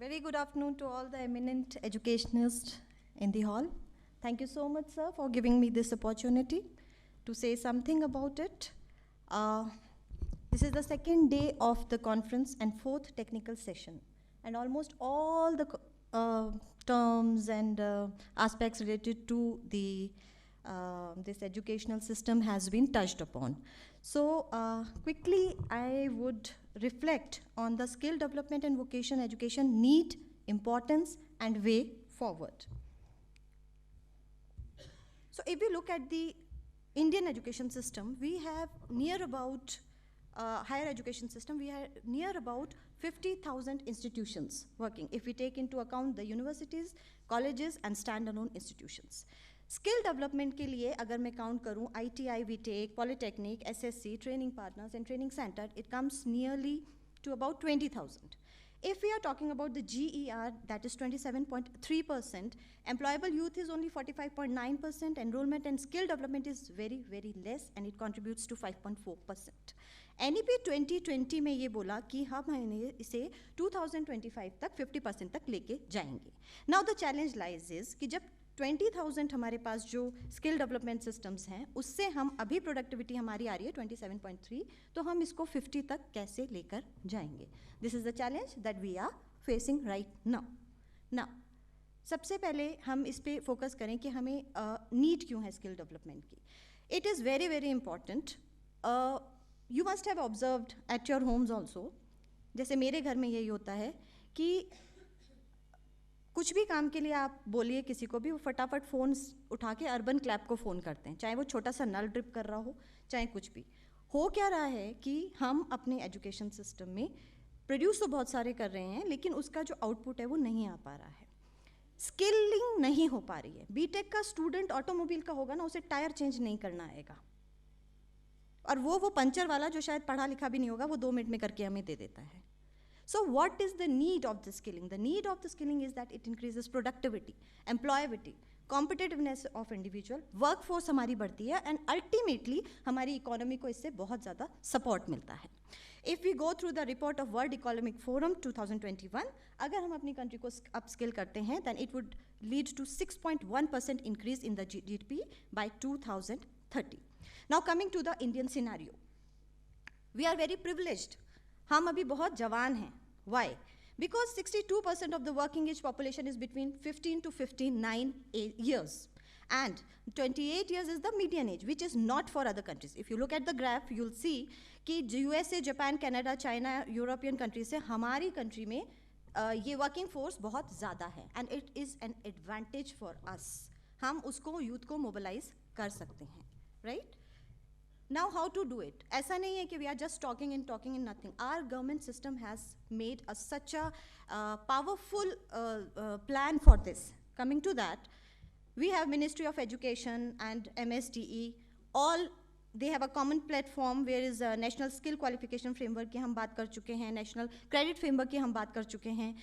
Very good afternoon to all the eminent educationists in the hall. Thank you so much, sir, for giving me this opportunity to say something about it. This is the second day of the conference and fourth technical session. And almost all the terms and aspects related to the this educational system has been touched upon. So quickly, I would reflect on the skill development and vocational education need, importance, and way forward. So if we look at the Indian education system, we have near about, higher education system, we have near about 50,000 institutions working, if we take into account the universities, colleges, and standalone institutions. Skill development के लिए अगर मैं count करूँ ITI, VTech, Polytechnic, SSC, training partners and training center, it comes nearly to about 20,000. If we are talking about the GER, that is 27.3%, employable youth is only 45.9%, enrollment and skill development is very, very less and it contributes to 5.4%. NEP 2020 में ये बोला कि हम इसे 2025 तक 50% तक लेके जाएंगे. Now the challenge lies is कि जब 20,000 हमारे पास जो स्किल डेवलपमेंट सिस्टम्स हैं उससे हम अभी प्रोडक्टिविटी हमारी आ रही है 27.3, तो हम इसको 50 तक कैसे लेकर जाएंगे. This is the challenge that we are facing right now. सबसे पहले हम इस पे फोकस करें कि हमें नीड क्यों है स्किल डेवलपमेंट की. It is very very important. You must have observed at your homes also. जैसे मेरे घर में यही होता है कि कुछ भी काम के लिए आप बोलिए किसी को भी, वो फटाफट फ़ोन उठा के अर्बन क्लैब को फ़ोन करते हैं, चाहे वो छोटा सा नल ड्रिप कर रहा हो, चाहे कुछ भी हो. क्या रहा है कि हम अपने एजुकेशन सिस्टम में प्रोड्यूस तो बहुत सारे कर रहे हैं, लेकिन उसका जो आउटपुट है वो नहीं आ पा रहा है. स्किलिंग नहीं हो पा रही है. बीटेक का स्टूडेंट ऑटोमोबाइल का होगा ना, उसे टायर चेंज नहीं करना आएगा, और वो पंचर वाला जो शायद पढ़ा लिखा भी नहीं होगा, वो 2 मिनट में करके हमें दे देता है. So what is the need of the skilling? The need of the skilling is that it increases productivity, employability, competitiveness of individual, workforce हमारी बढ़ती है, and ultimately हमारी economy को इससे बहुत ज़्यादा support मिलता है. If we go through the report of World Economic Forum 2021, अगर हम अपनी country को upskill करते हैं, then it would lead to 6.1% increase in the GDP by 2030. Now coming to the Indian scenario, we are very privileged. हम अभी बहुत जवान हैं. Why? Because 62% of the working age population is between 15 to 59 years. And 28 years is the median age, which is not for other countries. If you look at the graph, you'll see कि USA, Japan, Canada, China, European countries से हमारी country में ये working force बहुत ज़्यादा है. And it is an advantage for us. हम उसको youth को mobilize कर सकते हैं. Right? Now how to do it? ऐसा नहीं है कि we are just talking and nothing. Our government system has made such a powerful plan for this. Coming to that, we have Ministry of Education and MSDE. All they have a common platform where is a National Skill Qualification Framework की हम बात कर चुके हैं, National Credit Framework की हम बात कर चुके हैं.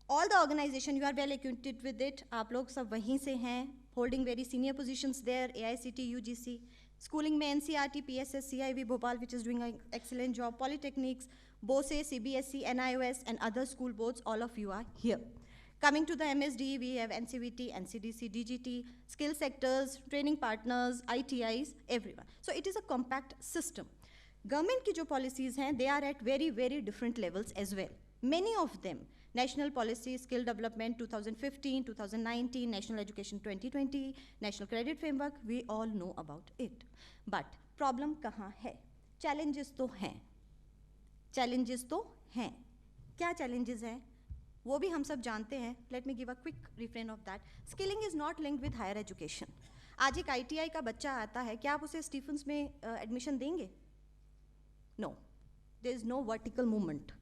All the organization you are well acquainted with it. आप लोग सब वहीं से हैं, holding very senior positions there. AICT, UGC. Schooling में NCRT, PSS, CIV, Bhopal, which is doing an excellent job, Polytechnics, BOSSE, CBSE, NIOS, and other school boards, all of you are here. Coming to the MSD, we have NCVT, NCDC, DGT, skill sectors, training partners, ITIs, everyone. So it is a compact system. Government की जो policies हैं, they are at very, very different levels as well. Many of them, National Policy Skill Development 2015, 2019, National Education 2020, National Credit Framework, we all know about it. But problem कहाँ है? Challenges तो हैं. Challenges तो हैं. क्या challenges हैं? वो भी हम सब जानते हैं. Let me give a quick refrain of that. Skilling is not linked with higher education. आज एक ITI का बच्चा आता है, क्या आप उसे स्टीफन्स में admission देंगे? No. There is no vertical movement.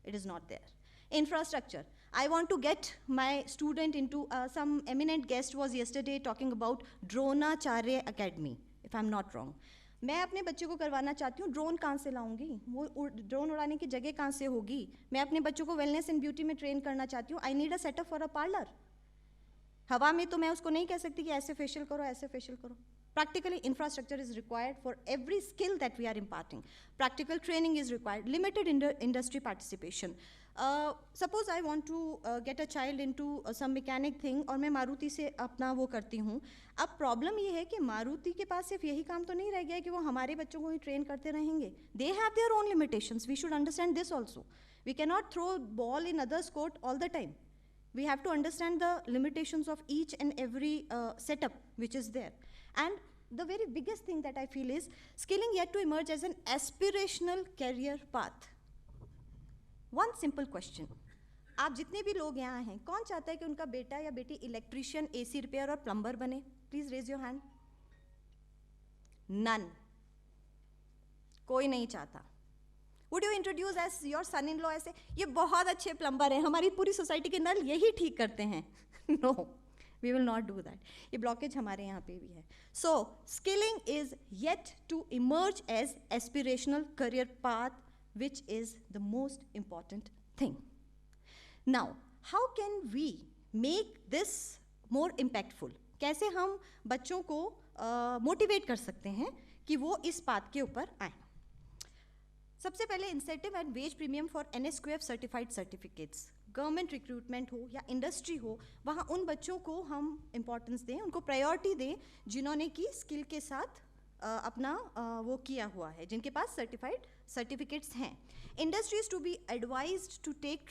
It is not there. Infrastructure. I want to get my student into some eminent guest was yesterday talking about Dronacharya Academy, if I'm not wrong. मैं अपने बच्चे को करवाना चाहती हूँ, drone कहाँ से लाऊंगी, वो ड्रोन उड़ाने की जगह कहाँ से होगी. मैं अपने बच्चों को वेलनेस एंड ब्यूटी में ट्रेन करना चाहती हूँ. I need a setup for a parlour. हवा में तो मैं उसको नहीं कह सकती कि ऐसे फेशियल करो, ऐसे फेशियल करो. Practically, infrastructure is required for every skill that we are imparting. Practical training is required, limited industry participation. Suppose I want to get a child into some mechanic thing और मैं मारुति से अपना वो करती हूँ. अब प्रॉब्लम ये है कि मारुति के पास सिर्फ यही काम तो नहीं रह गया कि वो हमारे बच्चों को ही ट्रेन करते रहेंगे. They have their own limitations. We should understand this also. We cannot throw ball in others' court all the time. We have to understand the limitations of each and every setup which is there. And the very biggest thing that I feel is skilling yet to emerge as an aspirational career path. One simple question. आप जितने भी लोग यहाँ हैं, कौन चाहता है कि उनका बेटा या बेटी इलेक्ट्रिशियन, AC रिपेयर और प्लम्बर बने? Please raise your hand. None. कोई नहीं चाहता. Would you introduce as your son-in-law ऐसे? ये बहुत अच्छे प्लम्बर हैं, हमारी पूरी सोसाइटी के नल यही ठीक करते हैं. No. We will not do that. ये blockage हमारे यहाँ पे भी है. So, skilling is yet to emerge as aspirational career path, which is the most important thing. Now, how can we make this more impactful? कैसे हम बच्चों को motivate कर सकते हैं कि वो इस path के ऊपर आएं? सबसे पहले incentive and wage premium for NSQF certified certificates. Government recruitment हो या इंडस्ट्री हो, वहाँ उन बच्चों को हम इम्पोर्टेंस दें, उनको प्रायोरिटी दें जिन्होंने की स्किल के साथ अपना वो किया हुआ है, जिनके पास सर्टिफाइड सर्टिफिकेट्स हैं. Industries to be advised to take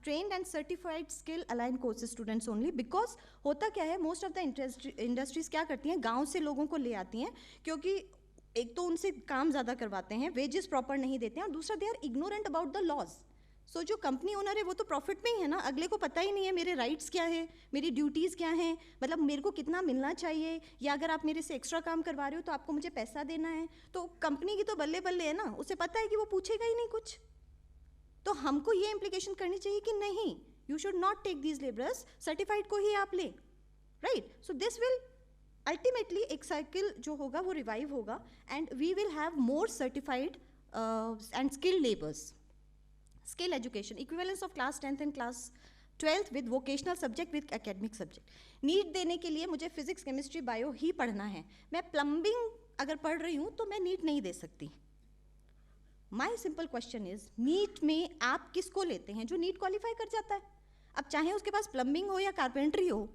trained and certified skill aligned courses students only, because होता क्या है, most of the industries क्या करती हैं, गाँव से लोगों को ले आती हैं, क्योंकि एक तो उनसे काम ज़्यादा करवाते हैं, वेजेस प्रॉपर नहीं देते हैं, और दूसरा they are ignorant about the laws. So जो कंपनी ओनर है वो तो प्रॉफिट में ही है ना, अगले को पता ही नहीं है मेरे राइट्स क्या है, मेरी ड्यूटीज़ क्या हैं, मतलब मेरे को कितना मिलना चाहिए, या अगर आप मेरे से एक्स्ट्रा काम करवा रहे हो तो आपको मुझे पैसा देना है. तो कंपनी की तो बल्ले बल्ले है ना, उसे पता है कि वो पूछेगा ही नहीं कुछ. तो हमको ये इम्प्लीकेशन करनी चाहिए कि नहीं, you should not take these labourers, certified को ही आप ले. Right. So this will ultimately एक साइकिल जो होगा वो रिवाइव होगा, and we will have more certified and skilled labours. Skill education, equivalence of class 10th and class 12th with vocational subject with academic subject. NEET देने के लिए मुझे physics, chemistry, bio ही पढ़ना है. मैं प्लम्बिंग अगर पढ़ रही हूँ तो मैं नीट नहीं दे सकती. My simple question is, NEET में आप किसको लेते हैं? जो नीट क्वालिफाई कर जाता है. अब चाहे उसके पास प्लम्बिंग हो या कारपेंट्री हो,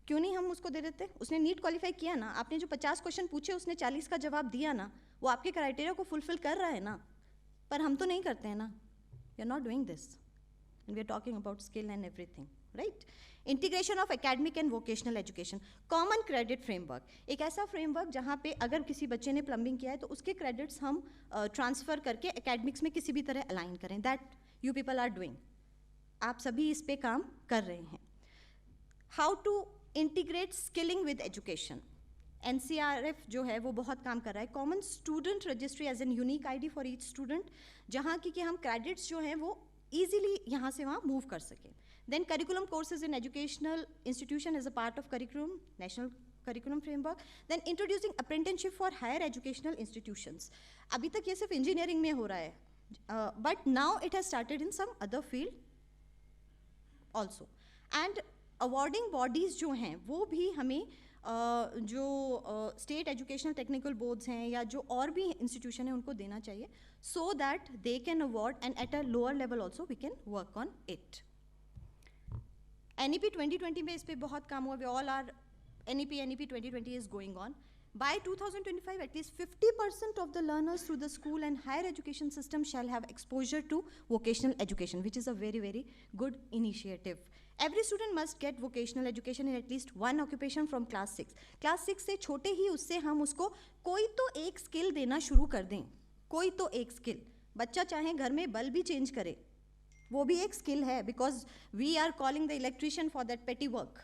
क्यों नहीं हम उसको दे देते? उसने नीट क्वालिफाई किया ना, आपने जो 50 क्वेश्चन पूछे उसने 40 का जवाब दिया ना, वो आपके क्राइटेरिया को फुलफिल कर रहा है ना. पर हम तो नहीं करते हैं ना. We are not doing this, and we are talking about skill and everything. Right. Integration of academic and vocational education. Common credit framework, एक ऐसा फ्रेमवर्क जहाँ पे अगर किसी बच्चे ने प्लम्बिंग किया है तो उसके क्रेडिट्स हम ट्रांसफ़र करके एकेडमिक्स में किसी भी तरह अलाइन करें. That you people are doing. आप सभी इस पे काम कर रहे हैं. How to integrate skilling with education. NCRF जो है वो बहुत काम कर रहा है. Common student registry as an unique ID for each student, जहाँ की कि हम क्रेडिट्स जो हैं वो ईजिली यहाँ से वहाँ मूव कर सकें. Then curriculum courses in educational institution as a part of curriculum, national curriculum framework. Then introducing apprenticeship for higher educational institutions. अभी तक ये सिर्फ इंजीनियरिंग में हो रहा है, but now it has started in some other field also. And awarding bodies जो हैं वो भी हमें जो स्टेट एजुकेशनल टेक्निकल बोर्ड्स हैं या जो और भी इंस्टीट्यूशन है उनको देना चाहिए, so that they can award, and at a lower level also we can work on it. NEP 2020 में इस पर बहुत काम हुआ. We all are NEP 2020 is going on. By 2025, at least 50% of the learners through the school and higher education system shall have exposure to vocational education, which is a very, very good initiative. Every student must get vocational education in at least one occupation from class 6. Class 6 से छोटे ही उससे हम उसको कोई तो एक skill देना शुरू कर दें. कोई तो एक स्किल. बच्चा चाहे घर में बल्ब भी चेंज करे, वो भी एक स्किल है, because we are calling the electrician for that petty work.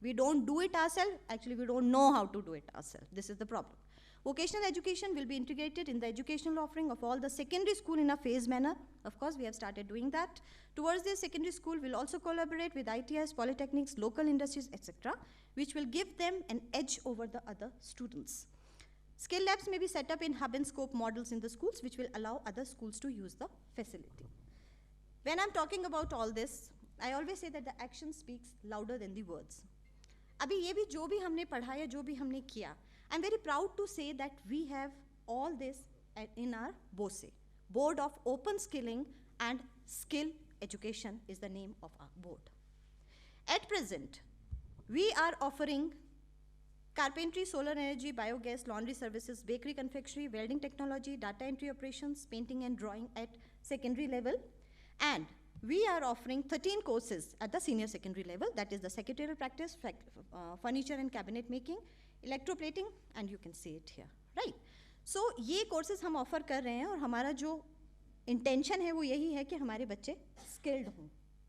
We don't do it ourselves. Actually, we don't know how to do it ourselves. This is the problem. Vocational education will be integrated in the educational offering of all the secondary school in a phased manner. Of course, we have started doing that. Towards this, secondary school will also collaborate with ITIs, polytechnics, local industries, etc., which will give them an edge over the other students. Skill labs may be set up in hub and spoke models in the schools, which will allow other schools to use the facility. When I'm talking about all this, I always say that the action speaks louder than the words. अभी ये भी जो भी हमने पढ़ा या जो भी हमने किया, I am very proud to say that we have all this in our BOSSE, Board of Open Skilling and Skill Education is the name of our board. At present, we are offering carpentry, solar energy, biogas, laundry services, bakery confectionery, welding technology, data entry operations, painting and drawing at secondary level. And we are offering 13 courses at the senior secondary level, that is the secretarial practice, furniture and cabinet making, electroplating, and you can see it here, right? So, ये courses हम offer कर रहे हैं और हमारा जो intention है वो यही है कि हमारे बच्चे skilled हों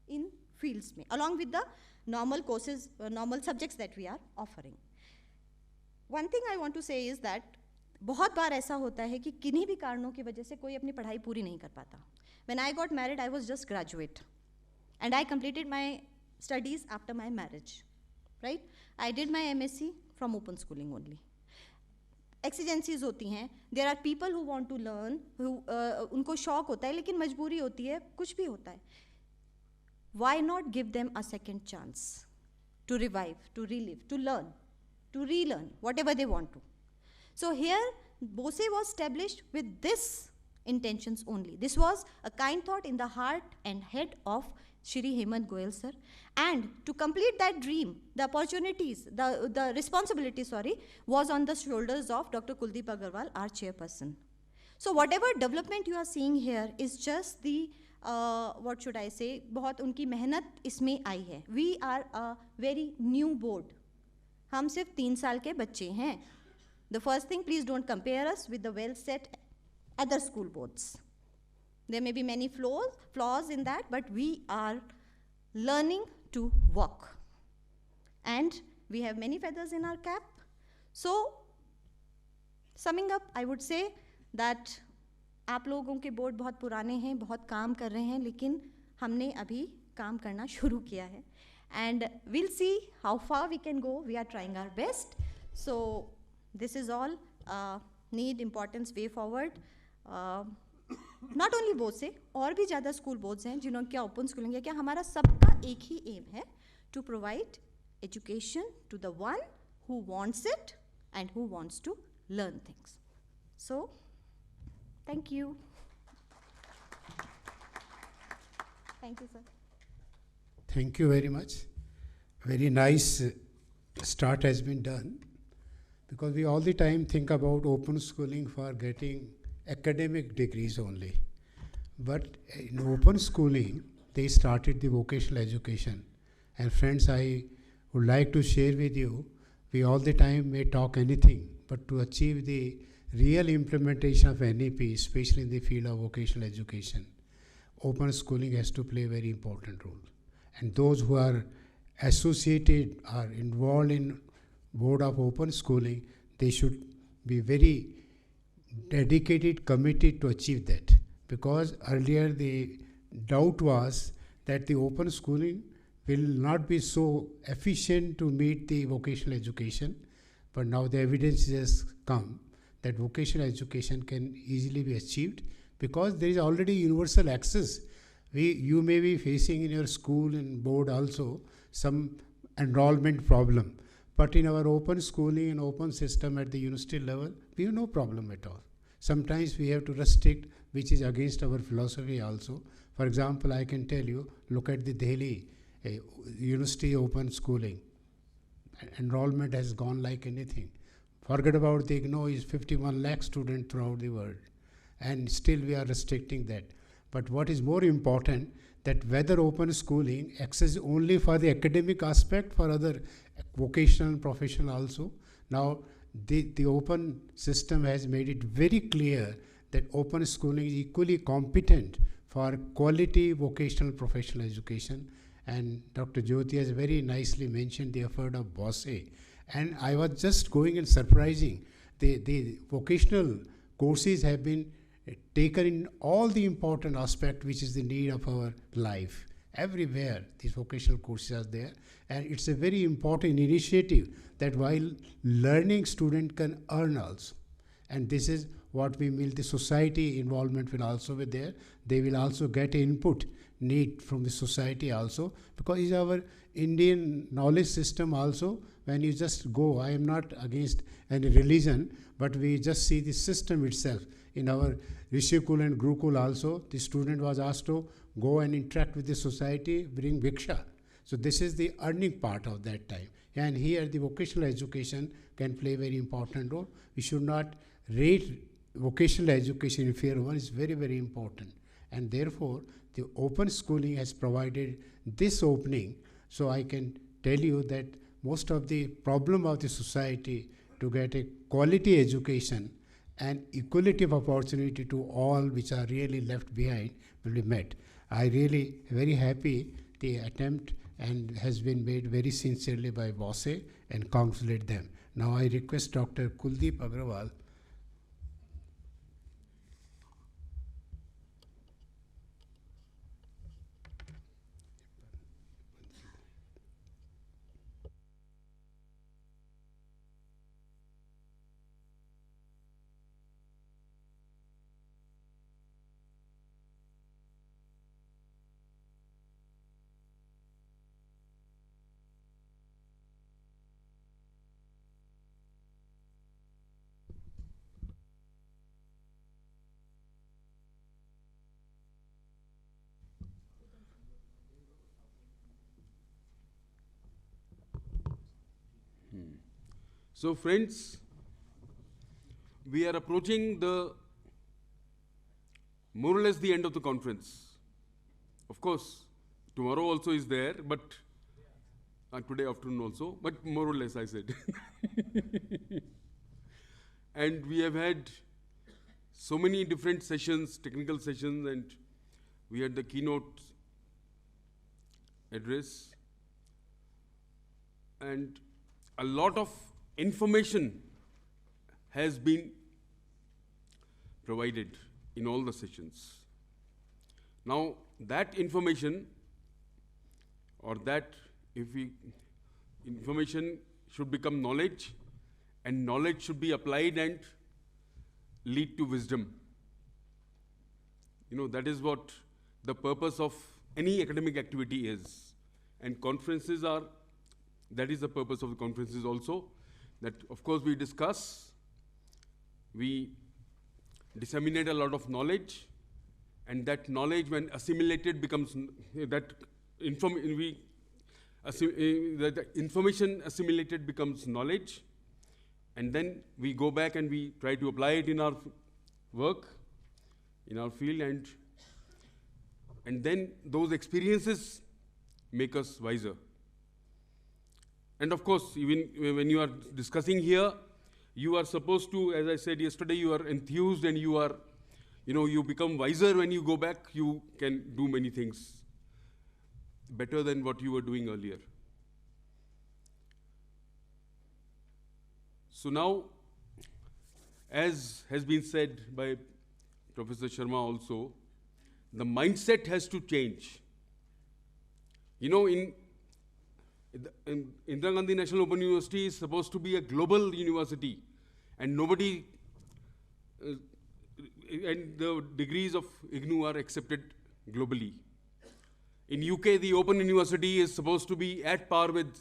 in fields में, along with the normal courses, normal subjects that we are offering. One thing I want to say is that बहुत बार ऐसा होता है कि किन्हीं भी कारणों की वजह से कोई अपनी पढ़ाई पूरी नहीं कर पाता. When I got married, I was just graduate, and I completed my studies after my marriage, right? I did my MSc from open schooling only. Exigencies होती हैं, there are people who want to learn, who उनको शौक होता है लेकिन मजबूरी होती है, कुछ भी होता है. Why not give them a second chance to revive, to relive, to learn, to relearn whatever they want to? So here, BOSSE was established with this intentions only. This was a kind thought in the heart and head of Shri Hemant Goyal sir, and to complete that dream, the opportunities, the responsibility, was on the shoulders of Dr.Kuldeep Agarwal, our chairperson. So whatever development you are seeing here is just the, what should I say, बहुत उनकी मेहनत इसमें आई है. We are a very new board. हम सिर्फ 3 साल के बच्चे हैं. The first thing, please don't compare us with the well-set other school boards. There may be many flaws in that, but we are learning to walk. And we have many feathers in our cap. So, summing up, I would say that आप लोगों के board बहुत पुराने हैं, बहुत काम कर रहे हैं, लेकिन हमने अभी काम करना शुरू किया है. And we'll see how far we can go. We are trying our best. So, this is all need importance way forward. Not only BOSSE, और भी ज़्यादा स्कूल बोर्ड्स हैं जिन्होंने क्या ओपन स्कूलिंग है, क्या हमारा सबका एक ही एम है, to provide education to the one who wants it and who wants to learn things. So, thank you. Thank you, sir. Thank you very much. Very nice start has been done, because we all the time think about open schooling for getting academic degrees only. But in open schooling, they started the vocational education. And friends, I would like to share with you, we all the time may talk anything, but to achieve the real implementation of NEP, especially in the field of vocational education, open schooling has to play a very important role. And those who are associated or involved in board of open schooling, they should be very dedicated, committed to achieve that. Because earlier the doubt was that the open schooling will not be so efficient to meet the vocational education, but now the evidence has come that vocational education can easily be achieved because there is already universal access. You may be facing in your school and board also some enrollment problem, but in our open schooling and open system at the university level, we have no problem at all. Sometimes we have to restrict, which is against our philosophy also. For example, I can tell you, look at the Delhi university open schooling. Enrollment has gone like anything. Forget about the IGNOU is 51 lakh students throughout the world, and still we are restricting that. But what is more important, that whether open schooling access only for the academic aspect, for other vocational and professional also. Now the open system has made it very clear that open schooling is equally competent for quality vocational professional education. And Dr. Jyoti has very nicely mentioned the effort of BOSSE. And I was just going and surprising, the vocational courses have been taken in all the important aspect which is the need of our life. Everywhere these vocational courses are there, and it's a very important initiative that while learning, student can earn also. And this is what we mean, the society involvement will also be there. They will also get input need from the society also, because it's our Indian knowledge system also when you just go, I am not against any religion, but we just see the system itself. In our Rishikul and Gurukul also, the student was asked to go and interact with the society, bring bhiksha. So this is the earning part of that time. And here the vocational education can play a very important role. We should not rate vocational education in Fair 1 is very, very important. And therefore, the open schooling has provided this opening. So I can tell you that most of the problem of the society to get a quality education and equality of opportunity to all which are really left behind will be met. I really very happy the attempt and has been made very sincerely by BOSSE and congratulate them. Now I request Dr. Kuldeep Agarwal. So friends, we are approaching more or less the end of the conference. Of course, tomorrow also is there, but today afternoon also, but more or less I said. And we have had so many different sessions, technical sessions, and we had the keynote address. And a lot of information has been provided in all the sessions. Now, that information, or that information should become knowledge, and knowledge should be applied and lead to wisdom. You know, that is what the purpose of any academic activity is. And conferences are, that is the purpose of the conferences also, that of course we discuss, we disseminate a lot of knowledge, and that knowledge when assimilated becomes, that information assimilated becomes knowledge, and then we go back and we try to apply it in our work, in our field, and then those experiences make us wiser. And of course, even when you are discussing here, you are supposed to, as I said yesterday, you are enthused and you are, you become wiser when you go back. You can do many things better than what you were doing earlier. So now, as has been said by Professor Sharma also, the mindset has to change. You know, in Indira Gandhi National Open University is supposed to be a global university, and nobody, and the degrees of IGNOU are accepted globally. In UK, the Open University is supposed to be at par with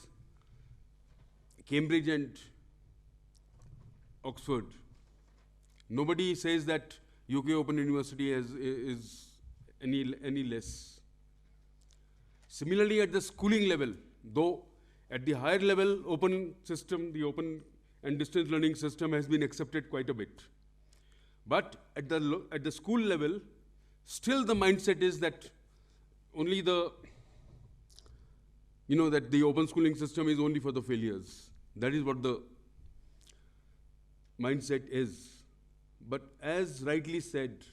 Cambridge and Oxford. Nobody says that UK Open University is any less. Similarly, at the schooling level, though at the higher level, open system, the open and distance learning system has been accepted quite a bit. But at the school level, still the mindset is that only that the open schooling system is only for the failures. That is what the mindset is. But as rightly said,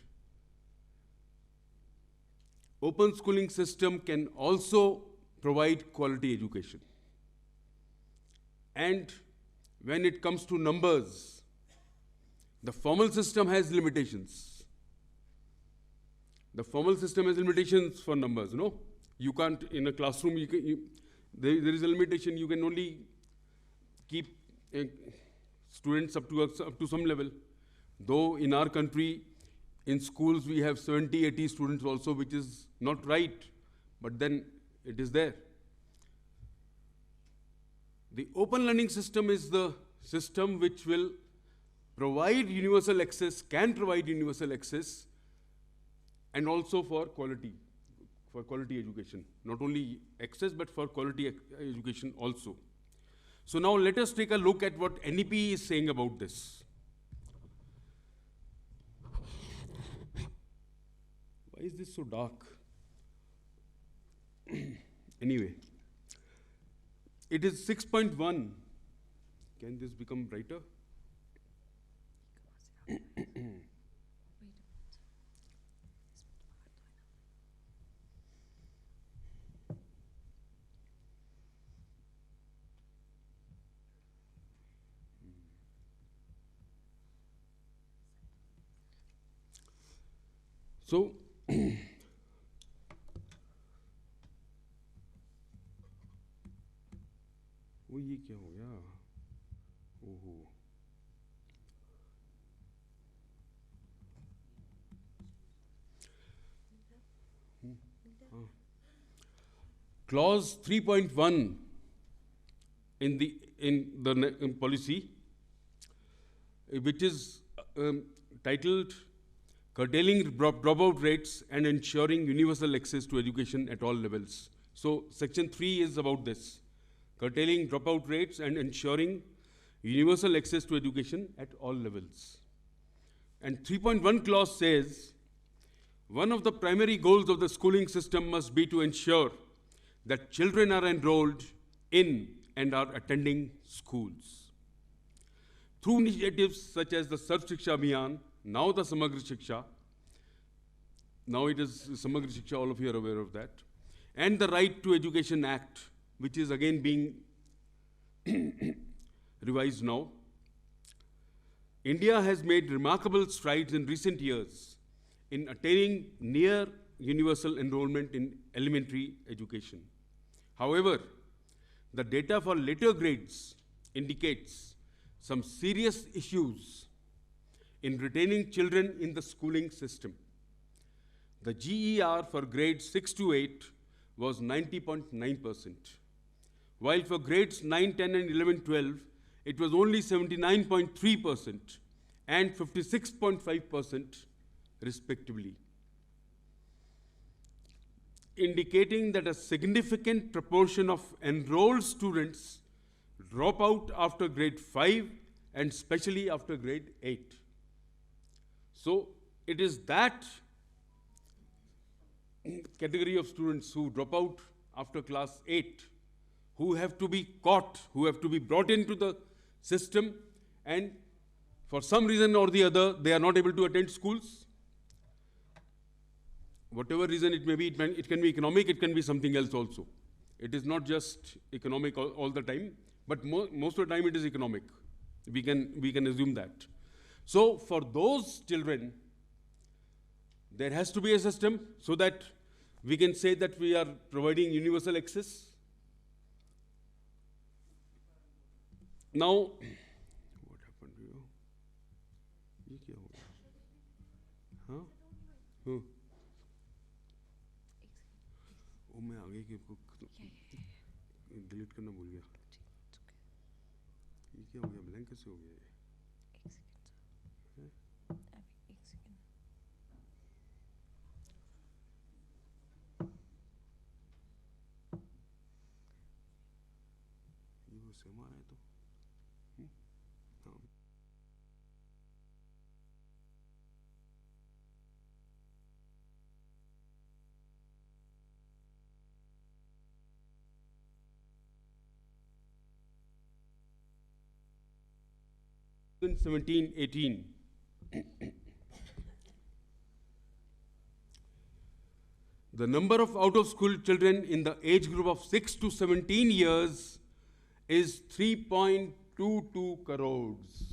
open schooling system can also provide quality education. And when it comes to numbers, the formal system has limitations. The formal system has limitations for numbers, no? You can't, in a classroom, there is a limitation. You can only keep students up to some level. Though in our country, in schools, we have 70, 80 students also, which is not right, but then it is there. The open learning system is the system which will provide universal access, can provide universal access, and also for quality education. Not only access, but for quality education also. So now let us take a look at what NEP is saying about this. Why is this so dark? Anyway, it is 6.1. Can this become brighter? So, वो ये क्या हो गया? ओहो. Clause 3.1 in the policy, which is titled curtailing dropout rates and ensuring universal access to education at all levels. So section 3 is about this, curtailing dropout rates and ensuring universal access to education at all levels. And 3.1 clause says, one of the primary goals of the schooling system must be to ensure that children are enrolled in and are attending schools. Through initiatives such as the Sarv Shiksha Abhiyan, now the Samagra Shiksha, now it is Samagra Shiksha, all of you are aware of that, and the Right to Education Act, which is again being revised now. India has made remarkable strides in recent years in attaining near universal enrollment in elementary education. However, the data for later grades indicates some serious issues in retaining children in the schooling system. The GER for grades 6 to 8 was 90.9%, while for grades 9, 10, and 11, 12, it was only 79.3% and 56.5% respectively, indicating that a significant proportion of enrolled students drop out after grade 5 and especially after grade 8. So it is that category of students who drop out after class 8 who have to be caught, who have to be brought into the system, and for some reason or the other, they are not able to attend schools. Whatever reason it may be, it can be economic, it can be something else also. It is not just economic all the time, but most of the time it is economic. We can assume that. So for those children, there has to be a system so that we can say that we are providing universal access. Now, what happened to you? ये क्या हो गया? हाँ? हाँ? ओ मैं आगे के delete करना भूल गया. ये क्या हो गया? ब्लैंक कैसे हो गया ये? ये वो सेम आ रहा है तो. हाँ. 2017-18. The number of out-of-school children in the age group of 6 to 17 years is 3.22 crores.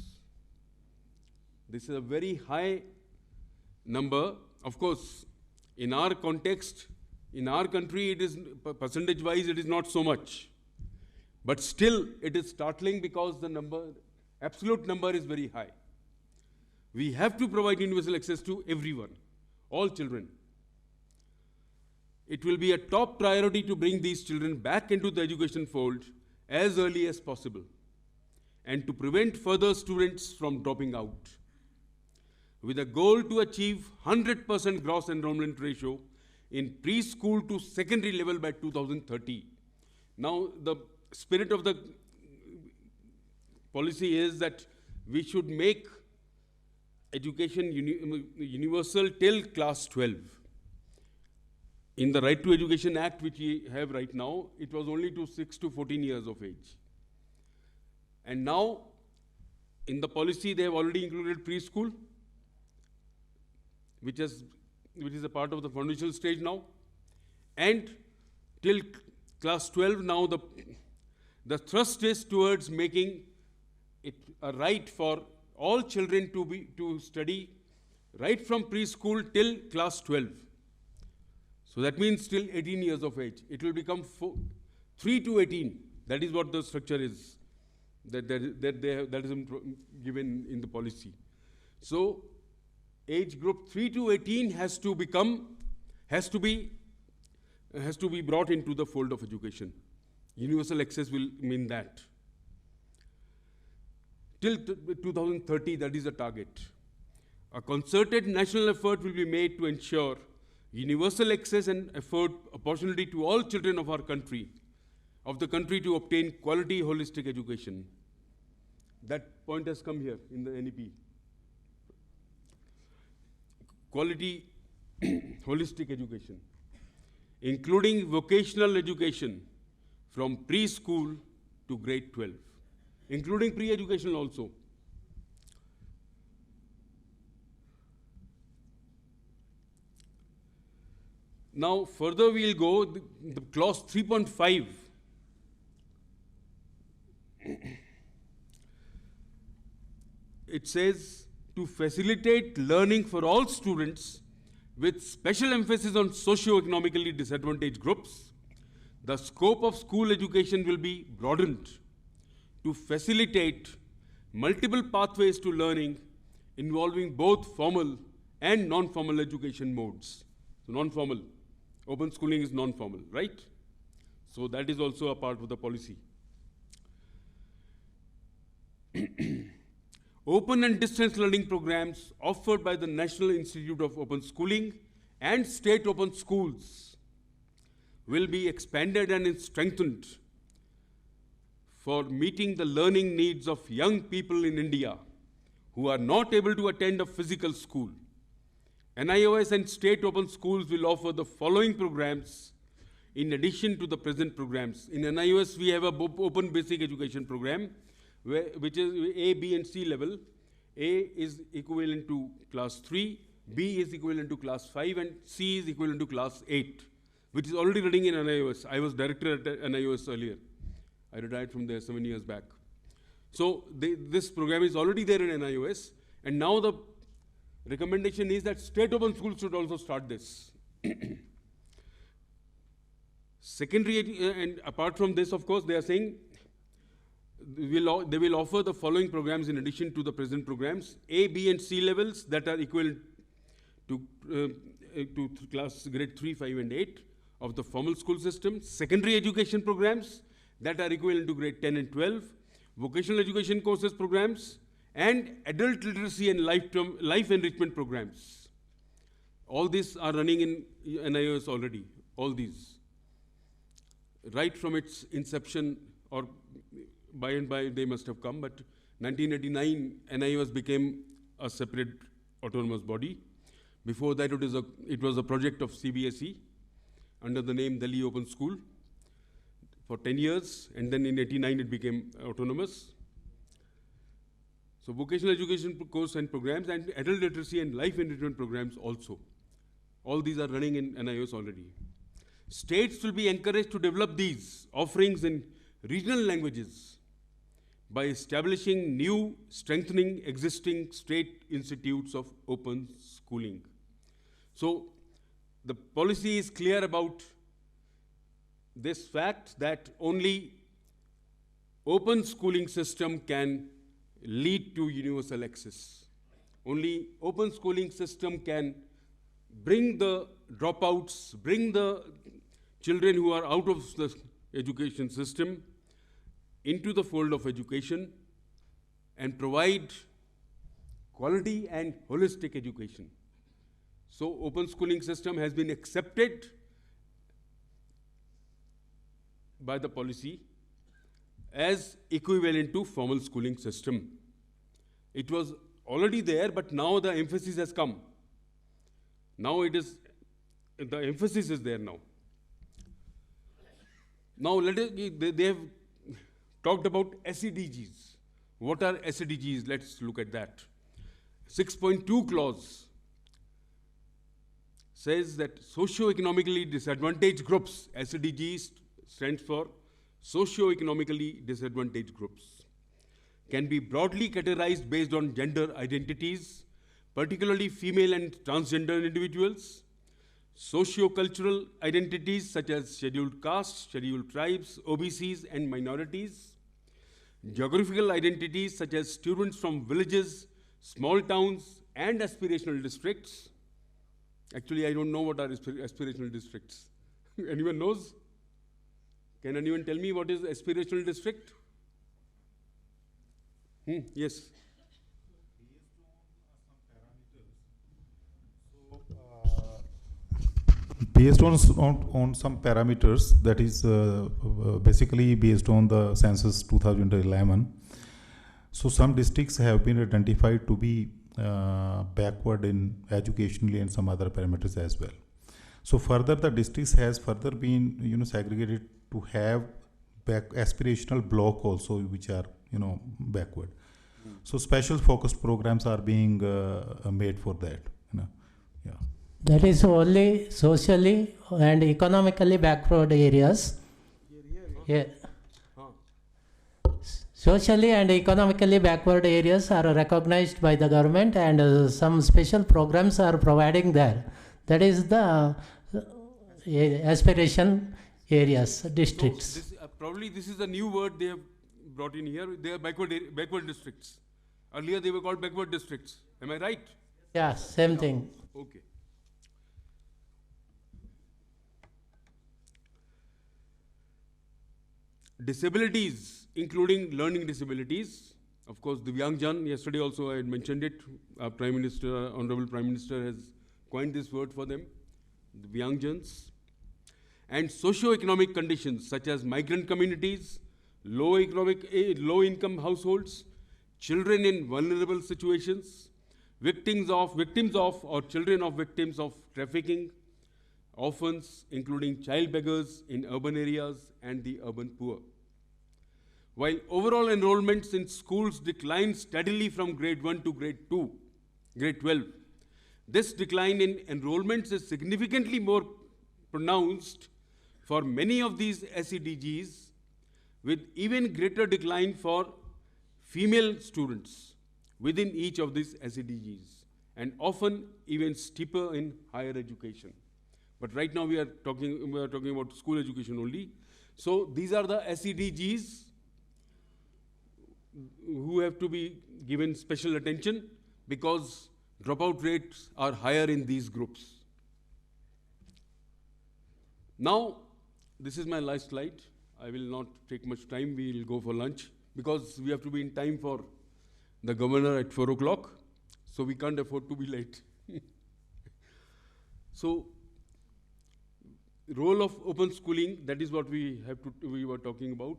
This is a very high number. Of course, in our context, in our country, it is percentage-wise, it is not so much. But still, it is startling because the absolute number is very high. We have to provide universal access to everyone, all children. It will be a top priority to bring these children back into the education fold as early as possible and to prevent further students from dropping out, with a goal to achieve 100% gross enrollment ratio in preschool to secondary level by 2030. Now, the spirit of the policy is that we should make education universal till class 12. In the Right to Education Act, which we have right now, it was only to 6 to 14 years of age. And now, in the policy, they have already included preschool, which is a part of the foundational stage now. And till class 12, now the thrust is towards making it a right for all children to study right from preschool till class 12. So that means till 18 years of age. It will become 3 to 18. That is what the structure is, that is given in the policy. So age group 3 to 18 has to be brought into the fold of education. Universal access will mean that. Till 2030, that is the target. A concerted national effort will be made to ensure universal access and opportunity to all children of the country to obtain quality holistic education. That point has come here in the NEP. Quality holistic education, including vocational education from preschool to grade 12, including pre-educational also. Now, further we'll go, the clause 3.5. It says, to facilitate learning for all students with special emphasis on socio-economically disadvantaged groups, the scope of school education will be broadened to facilitate multiple pathways to learning involving both formal and non-formal education modes. So non-formal, open schooling is non-formal, right? So that is also a part of the policy. Open and distance learning programs offered by the National Institute of Open Schooling and state open schools will be expanded and strengthened for meeting the learning needs of young people in India who are not able to attend a physical school. NIOS and state open schools will offer the following programs in addition to the present programs. In NIOS, we have a open basic education program, which is A, B, and C level. A is equivalent to class 3, B is equivalent to class 5, and C is equivalent to class 8, which is already running in NIOS. I was director at NIOS earlier. I retired from there 7 years back. So this program is already there in NIOS, and now the recommendation is that state open schools should also start this. Secondary, and apart from this, of course, they are saying they will offer the following programs in addition to the present programs: A, B, and C levels that are equivalent to class grade 3, 5, and 8 of the formal school system. Secondary education programs that are equivalent to grade 10 and 12. Vocational education courses programs, and adult literacy and life enrichment programs. All these are running in NIOS already, all these. Right from its inception, or by and by they must have come, but 1989, NIOS became a separate autonomous body. Before that, it was a project of CBSE under the name Delhi Open School for 10 years, and then in 89 it became autonomous. So vocational education course and programs, and adult literacy and life enrichment programs also. All these are running in NIOS already. States will be encouraged to develop these offerings in regional languages by establishing new, strengthening existing state institutes of open schooling. So the policy is clear about this fact that only open schooling system can lead to universal access. Only open schooling system can bring the dropouts, bring the children who are out of the education system into the fold of education and provide quality and holistic education. So open schooling system has been accepted by the policy as equivalent to formal schooling system. It was already there, but now the emphasis has come. Now the emphasis is there now. Now they have talked about SEDGs. What are SEDGs? Let's look at that. 6.2 clause says that socio-economically disadvantaged groups, SEDGs stands for socio-economically disadvantaged groups, can be broadly categorized based on gender identities, particularly female and transgender individuals, socio-cultural identities such as scheduled castes, scheduled tribes, OBCs, and minorities, geographical identities such as students from villages, small towns, and aspirational districts. Actually, I don't know what are aspirational districts. Anyone knows? Can anyone tell me what is aspirational district? Yes. Based on some parameters, that is basically based on the census 2011. So some districts have been identified to be backward in educationally and some other parameters as well. So further, the districts has further been segregated to have aspirational block also, which are backward. So special focus programs are being made for that. Yeah. That is only socially and economically backward areas. Yeah. Socially and economically backward areas are recognized by the government, and some special programs are providing there. That is the aspiration areas, districts. So probably this is a new word they have brought in here. They are backward districts. Earlier they were called backward districts. Am I right? Yeah, same thing. Okay. Disabilities, including learning disabilities. Of course, Divyangjan, yesterday also I had mentioned it. Our Prime Minister, Honorable Prime Minister has coined this word for them, Divyangjans. And socio-economic conditions such as migrant communities, low-income households, children in vulnerable situations, victims of or children of victims of trafficking, orphans, including child beggars in urban areas and the urban poor. While overall enrollments in schools decline steadily from grade 1 to grade 12, this decline in enrollments is significantly more pronounced for many of these SEDGs, with even greater decline for female students within each of these SEDGs, and often even steeper in higher education. But right now we are talking about school education only. So these are the SEDGs who have to be given special attention because dropout rates are higher in these groups. Now, this is my last slide. I will not take much time. We will go for lunch because we have to be in time for the governor at 4 o'clock. So we can't afford to be late. So, role of open schooling, that is what we were talking about.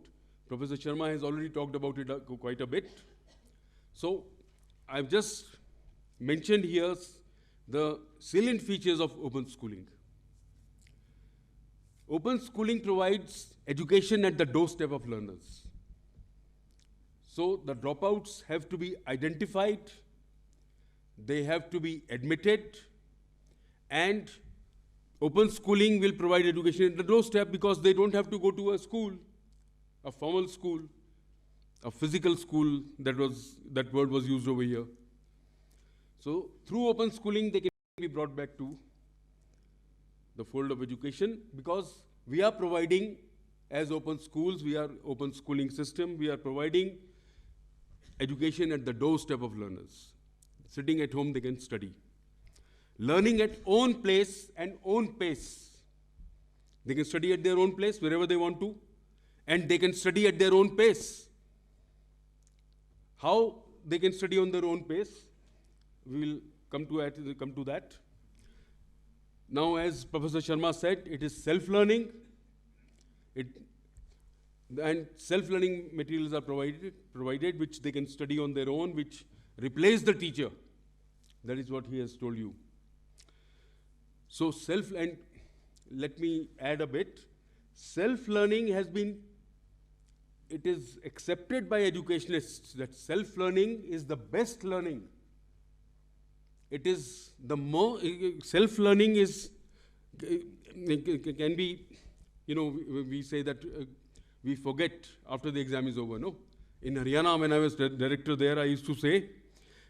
Professor Sharma has already talked about it quite a bit. So, I've just mentioned here the salient features of open schooling. Open schooling provides education at the doorstep of learners. So, the dropouts have to be identified, they have to be admitted, and open schooling will provide education at the doorstep because they don't have to go to a school, a formal school, a physical school, that word was used over here. So through open schooling, they can be brought back to the fold of education because we are providing, as open schools, we are open schooling system, we are providing education at the doorstep of learners. Sitting at home, they can study. Learning at own place and own pace. They can study at their own place wherever they want to, and they can study at their own pace. How they can study on their own pace, we will come to that. Now, as Professor Sharma said, it is self-learning. And self-learning materials are provided which they can study on their own, which replace the teacher. That is what he has told you. So and let me add a bit. Self-learning it is accepted by educationists that self-learning is the best learning. It is the more, self-learning can be, we say that we forget after the exam is over, no? In Haryana, when I was director there, I used to say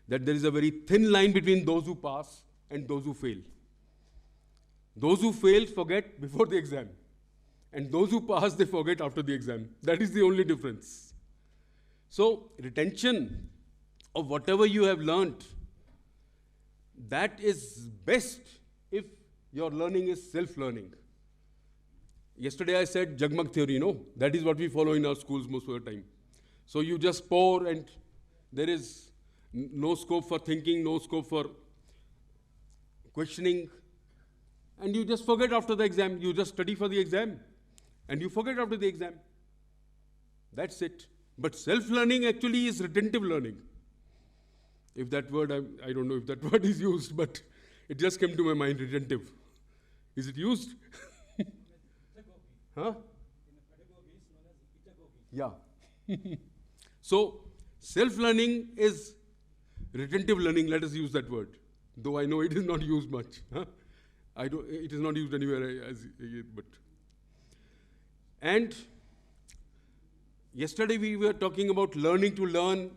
that there is a very thin line between those who pass and those who fail. Those who fail forget before the exam. And those who pass, they forget after the exam. That is the only difference. So, retention of whatever you have learnt, that is best if your learning is self-learning. Yesterday I said Jagmag theory, no? That is what we follow in our schools most of the time. So you just pour and there is no scope for thinking, no scope for questioning. And you just forget after the exam. You just study for the exam. And you forget after the exam. That's it. But self-learning actually is retentive learning. If that word, I don't know if that word is used, but it just came to my mind, retentive. Is it used? Huh? Yeah. So, self-learning is retentive learning, let us use that word. Though I know it is not used much. Huh? It is not used anywhere, but. And yesterday we were talking about learning to learn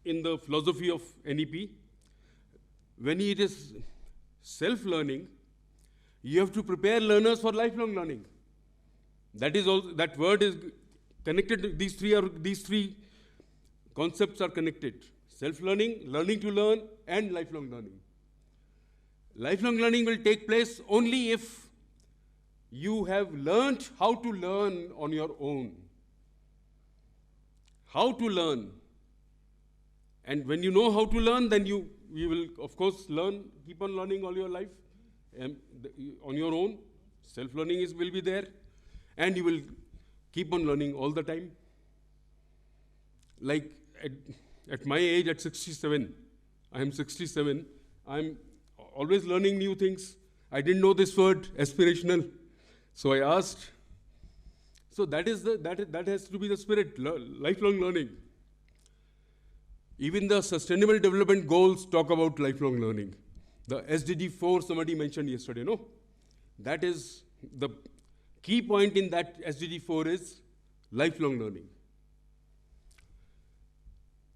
in the philosophy of NEP. When it is self-learning, you have to prepare learners for lifelong learning. That is also, that word is connected. These three concepts are connected: self-learning, learning to learn, and lifelong learning. Lifelong learning will take place only if you have learned how to learn on your own. How to learn. And when you know how to learn, then you will, of course, keep on learning all your life. On your own, self-learning will be there, and you will keep on learning all the time. Like at my age, at 67, I am 67, I'm always learning new things. I didn't know this word, aspirational, so I asked. So that has to be the spirit, lifelong learning. Even the Sustainable Development Goals talk about lifelong learning. The SDG 4 somebody mentioned yesterday, no? That is the key point in that SDG 4 is lifelong learning.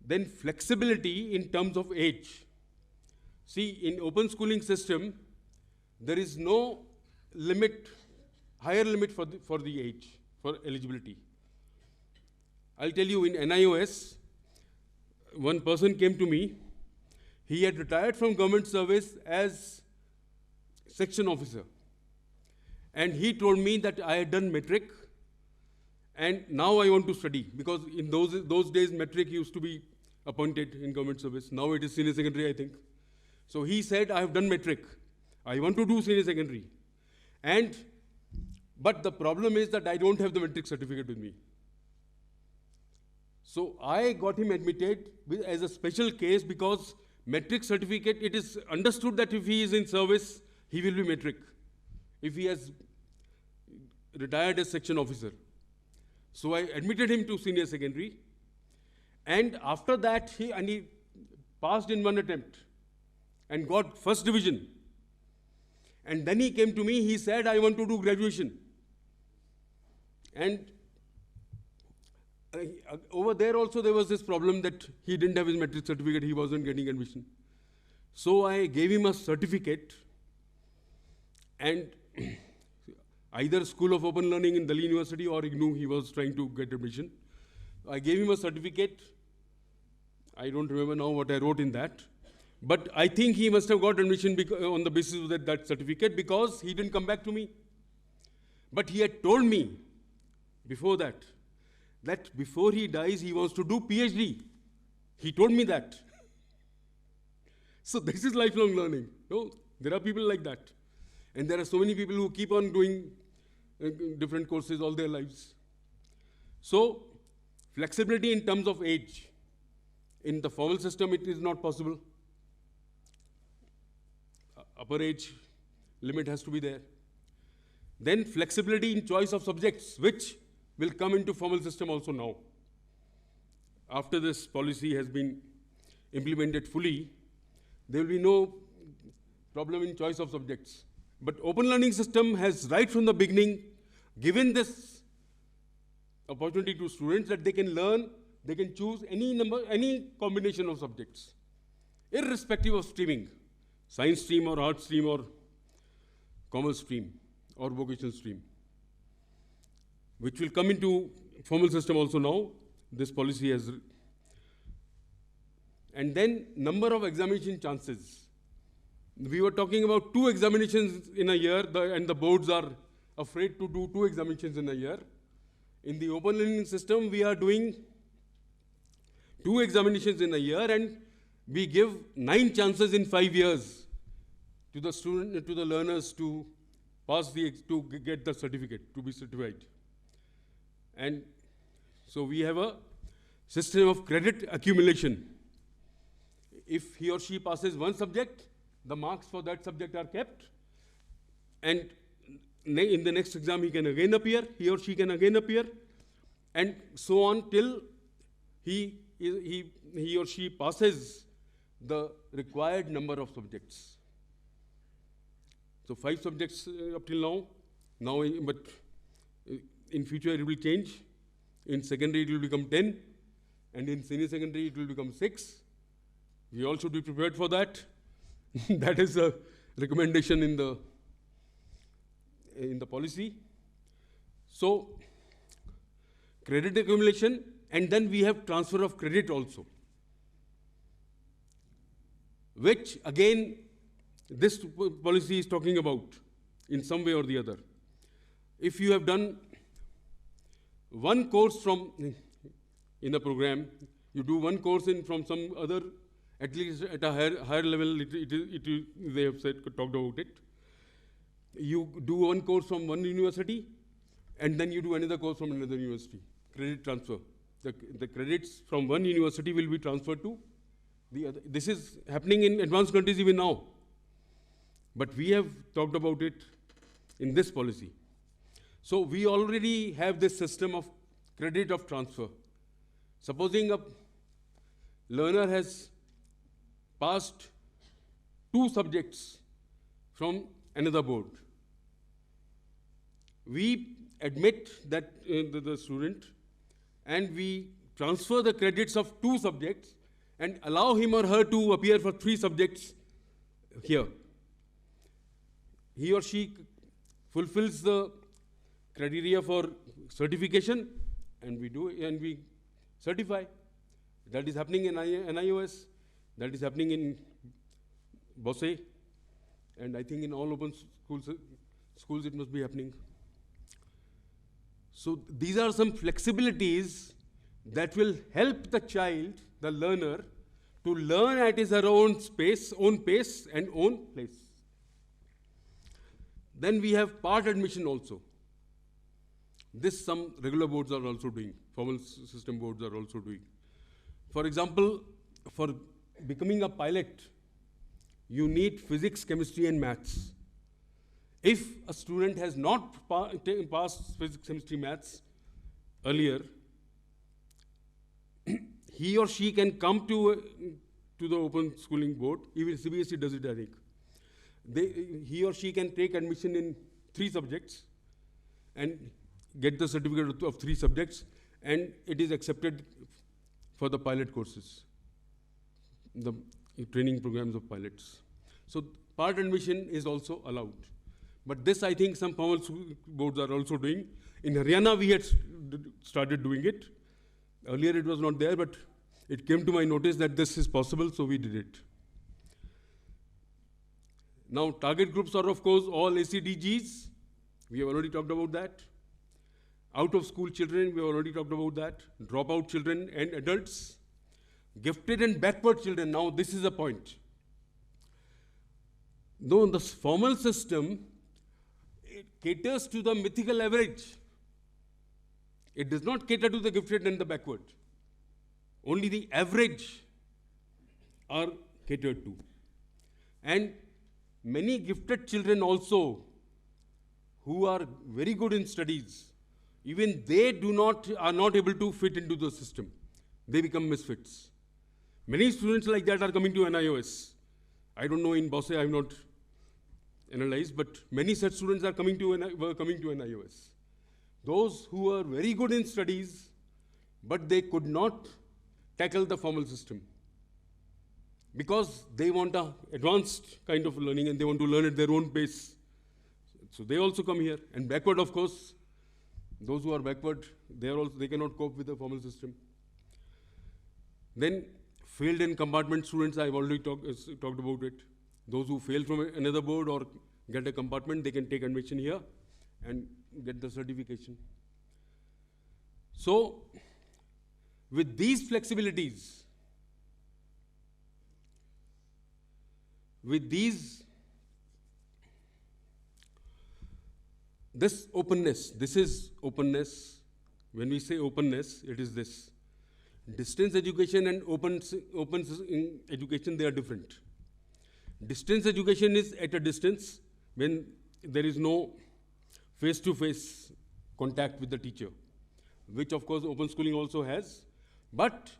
Then flexibility in terms of age. See, in open schooling system, there is no higher limit for the age, for eligibility. I'll tell you, in NIOS, one person came to me. He had retired from government service as section officer. And he told me that I had done metric, and now I want to study. Because in those days, metric used to be appointed in government service. Now it is senior secondary, I think. So he said, I have done metric. I want to do senior secondary. But the problem is that I don't have the metric certificate with me. So I got him admitted as a special case because metric certificate, it is understood that if he is in service, he will be metric. If he has retired as section officer. So I admitted him to senior secondary. And after that, he passed in one attempt and got first division. And then he came to me, he said, I want to do graduation. And over there also there was this problem that he didn't have his metric certificate, he wasn't getting admission. So I gave him a certificate, and either School of Open Learning in Delhi University or IGNOU, he was trying to get admission. I gave him a certificate. I don't remember now what I wrote in that. But I think he must have got admission on the basis of that certificate, because he didn't come back to me. But he had told me before that that before he dies, he wants to do PhD. He told me that. So this is lifelong learning. No, there are people like that. And there are so many people who keep on doing different courses all their lives. So flexibility in terms of age. In the formal system, it is not possible. Upper age limit has to be there. Then flexibility in choice of subjects, which will come into formal system also now. After this policy has been implemented fully, there will be no problem in choice of subjects. But open learning system has right from the beginning given this opportunity to students that they can learn, they can choose any combination of subjects, irrespective of streaming, science stream or art stream or commerce stream or vocational stream, which will come into formal system also now. This policy has. And then number of examination chances. We were talking about 2 examinations in a year, and the boards are afraid to do 2 examinations in a year. In the open learning system, we are doing 2 examinations in a year, and we give 9 chances in 5 years to the student, to the learners to pass to get the certificate, to be certified. And so we have a system of credit accumulation. If he or she passes one subject, the marks for that subject are kept, and in the next exam he can again appear, he or she can again appear, and so on till he or she passes the required number of subjects. So 5 subjects up till now, but in future it will change. In secondary it will become 10, and in senior secondary it will become 6. We all should be prepared for that. That is a recommendation in the policy. So credit accumulation, and then we have transfer of credit also, which again this policy is talking about in some way or the other. If you have done one course in a program, you do one course from some other, at least at a higher level, they have talked about it. You do one course from one university, and then you do another course from another university. Credit transfer. The credits from one university will be transferred to the other. This is happening in advanced countries even now. But we have talked about it in this policy. So we already have this system of credit of transfer. Supposing a learner has passed 2 subjects from another board, we admit that the student, and we transfer the credits of 2 subjects and allow him or her to appear for 3 subjects here. He or she fulfills the criteria for certification, and we certify. That is happening in NIOS, that is happening in BOSSE, and I think in all open schools it must be happening. So these are some flexibilities that will help the child, the learner, to learn at his or her own pace and own place. Then we have part admission also. This some regular boards are also doing, formal system boards are also doing. For example, for becoming a pilot, you need physics, chemistry, and maths. If a student has not passed physics, chemistry, maths earlier, he or she can come to the open schooling board. Even CBSE does it, I think. He or she can take admission in 3 subjects and get the certificate of 3 subjects, and it is accepted for the pilot courses, the training programs of pilots. So part admission is also allowed. But this, I think, some formal boards are also doing. In Haryana, we had started doing it. Earlier, it was not there, but it came to my notice that this is possible, so we did it. Now, target groups are, of course, all ACDGs. We have already talked about that. out of school children, we already talked about that, dropout children and adults, gifted and backward children. Now this is a point. Though the formal system, it caters to the mythical average. It does not cater to the gifted and the backward. Only the average are catered to. And many gifted children also, who are very good in studies, even they are not able to fit into the system. They become misfits. Many students like that are coming to NIOS. I don't know in BOSSE, I have not analyzed, but many such students are coming to NIOS. Those who are very good in studies, but they could not tackle the formal system because they want an advanced kind of learning and they want to learn at their own pace. So they also come here. And backward, of course, those who are backward, they cannot cope with the formal system. Then failed in compartment students, I've already talked about it. Those who fail from another board or get a compartment, they can take admission here and get the certification. So, with these flexibilities, with this openness, this is openness. When we say openness, it is this. Distance education and open education, they are different. Distance education is at a distance when there is no face-to-face contact with the teacher, which of course open schooling also has. But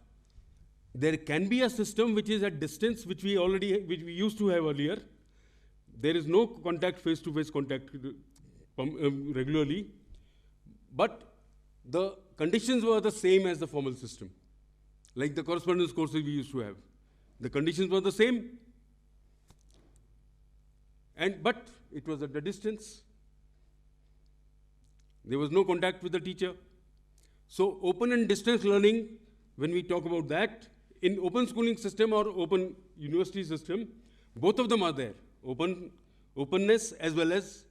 there can be a system which is at distance, which we used to have earlier. There is no contact, face-to-face contact regularly, but the conditions were the same as the formal system. Like the correspondence courses we used to have. The conditions were the same, but it was at a distance. There was no contact with the teacher. So open and distance learning, when we talk about that, in open schooling system or open university system, both of them are there. Openness as well as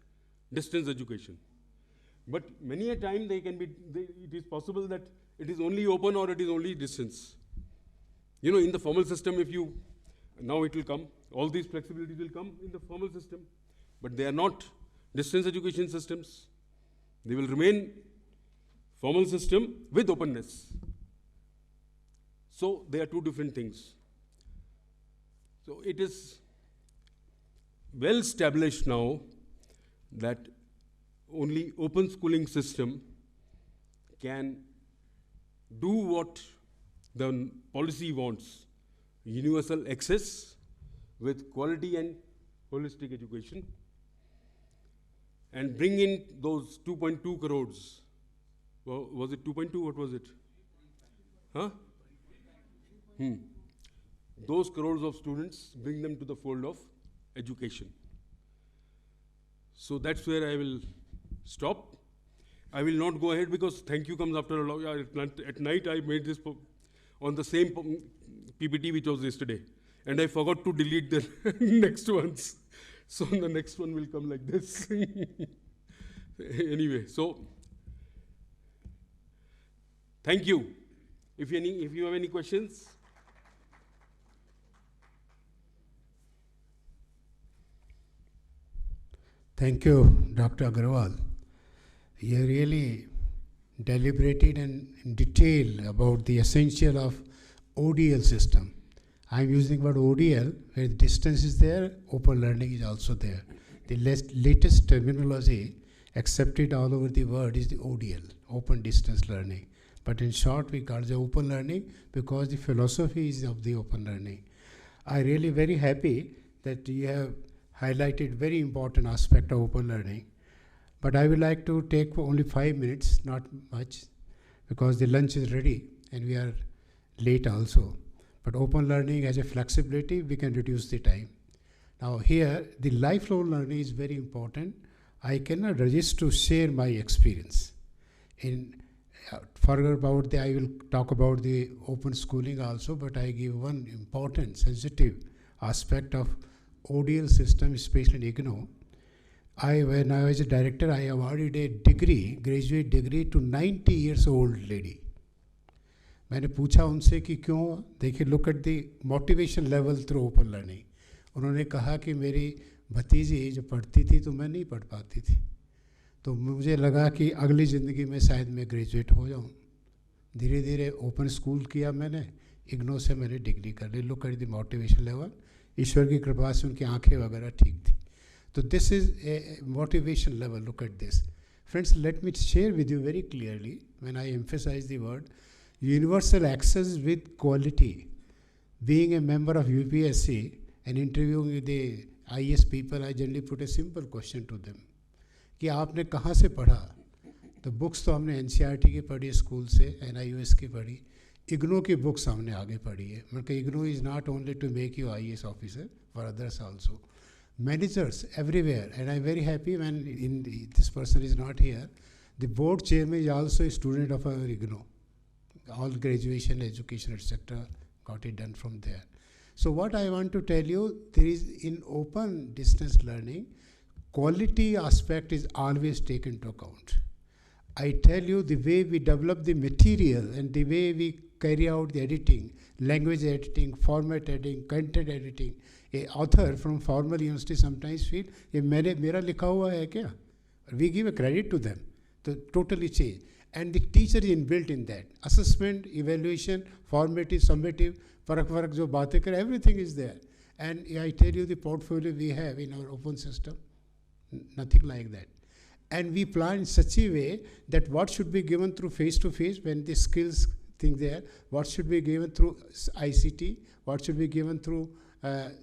distance education. But many a time it is possible that it is only open or it is only distance. You know, in the formal system, now it will come, all these flexibilities will come in the formal system, but they are not distance education systems. They will remain formal system with openness. So they are two different things. So it is well established now that only open schooling system can do what the policy wants, universal access with quality and holistic education, and bring in those 2.2 crores. Well, was it 2.2? What was it? Huh? Those crores of students, bring them to the fold of education. So that's where I will stop. I will not go ahead because thank you comes after a long, at night I made this on the same PPT which was yesterday. And I forgot to delete the next ones. So the next one will come like this. Anyway, so thank you. If you have any questions. Thank you, Dr. Agarwal. You really deliberated and in detail about the essential of ODL system. I'm using the word ODL, where the distance is there, open learning is also there. The latest terminology accepted all over the world is the ODL, open distance learning. But in short, we call it open learning because the philosophy is of the open learning. I'm really very happy that you have highlighted very important aspect of open learning. But I would like to take only 5 minutes, not much, because the lunch is ready and we are late also. But open learning has a flexibility, we can reduce the time. Now here, the lifelong learning is very important. I cannot resist to share my experience. Further about I will talk about the open schooling also, but I give one important, sensitive aspect of ODL system, especially in IGNOU. when I was a director, I awarded a degree, graduate degree to 90 years old lady. मैंने पूछा उनसे कि क्यों, देखिए look at the motivation level through open learning. उन्होंने कहा कि मेरी भतीजी जो पढ़ती थी तो मैं नहीं पढ़ पाती थी, तो मुझे लगा कि अगली ज़िंदगी में शायद मैं ग्रेजुएट हो जाऊँ. धीरे धीरे ओपन स्कूल किया मैंने, इग्नो से मैंने डिग्री कर ली. Look at the motivation level. ईश्वर की कृपा से उनकी आंखें वगैरह ठीक थी. तो this is a motivation level. Look at this. Friends, let me share with you very clearly when I emphasize the word universal access with quality. Being a member of UPSC and interviewing with the IS people, I generally put a simple question to them कि आपने कहाँ से पढ़ा. तो books तो हमने NCERT की पढ़ी स्कूल से, NIOS की पढ़ी, IGNOU की बुक्स हमने आगे पढ़ी है. मतलब IGNOU is not only to make you IAS officer, for others also. Managers everywhere, and I'm very happy when this person is not here. The board chairman is also a student of our IGNOU. All graduation, education, etc. got it done from there. So what I want to tell you, there is in open distance learning, quality aspect is always taken into account. I tell you, the way we develop the material and the way we carry out the editing, language editing, format editing, content editing, a author from formal university sometimes feel ये मेरा लिखा हुआ है क्या? We give a credit to them. So totally change. And the teacher is inbuilt in that. Assessment, evaluation, formative, summative, फर्क जो बातें करें, everything is there. And I tell you the portfolio we have in our open system, nothing like that. And we plan in such a way that what should be given through face-to-face when the skills thing there, what should be given through ICT, what should be given through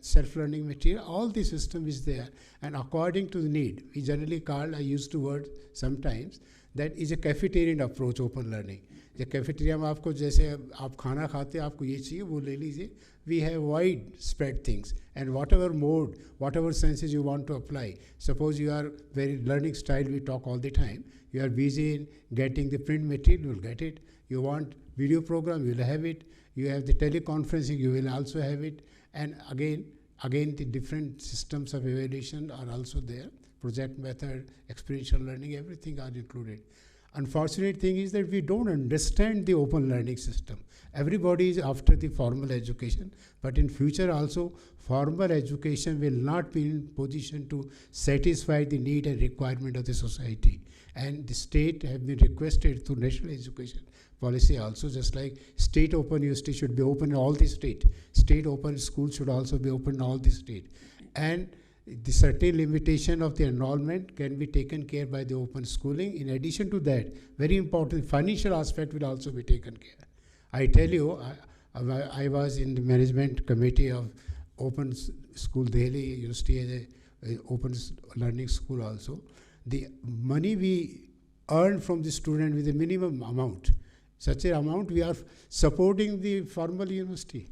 self-learning material, all the system is there. And according to the need, we generally call, I use the word sometimes, that is a cafeterian approach open learning. The cafeteria में आपको जैसे आप खाना खाते हैं, आपको ये चाहिए वो ले लीजिए. We have wide spread things, and whatever mode, whatever senses you want to apply. Suppose you are very learning style, we talk all the time. You are busy in getting the print material, you will get it. You want video program, you will have it. You have the teleconferencing, you will also have it. And again, the different systems of evaluation are also there. Project method, experiential learning, everything are included. Unfortunate thing is that we don't understand the open learning system. Everybody is after the formal education, but in future also, formal education will not be in position to satisfy the need and requirement of the society. And the state have been requested through national education policy also, just like state open university should be open in all the state. State open schools should also be open in all the state. And the certain limitation of the enrollment can be taken care by the open schooling. In addition to that, very important, financial aspect will also be taken care. I tell you, I was in the management committee of Open School Delhi University as a open learning school also. The money we earn from the student with a minimum amount, such an amount we are supporting the formal university.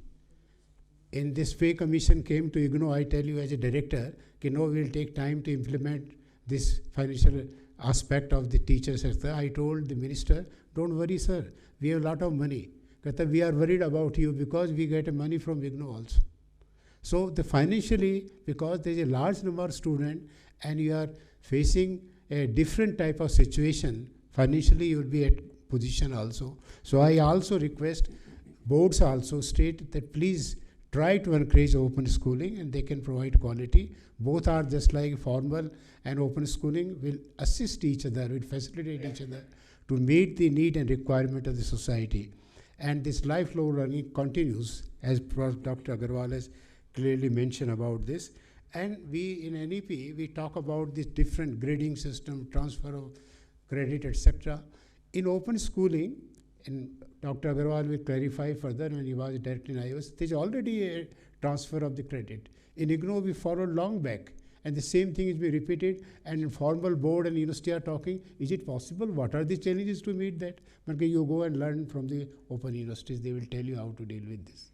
In this pay commission came to IGNOU, I tell you as a director, we will take time to implement this financial aspect of the teachers. I told the minister, don't worry sir, we have a lot of money. We are worried about you because we get money from IGNOU also. So the financially, because there is a large number of students and you are facing a different type of situation, financially you will be at position also. So I also request boards also state that please try to encourage open schooling and they can provide quality. Both are just like formal and open schooling will assist each other, will facilitate each other to meet the need and requirement of the society. And this lifelong learning continues, as Dr. Agarwal has clearly mentioned about this. And we in NEP, we talk about this different grading system, transfer of credit, etc. In open schooling, and Dr. Agarwal will clarify further when he was director in IOS, there is already a transfer of the credit. In IGNOU, we followed long back, and the same thing is being repeated, and in formal board and university are talking, is it possible? What are the challenges to meet that? But you go and learn from the open universities, they will tell you how to deal with this.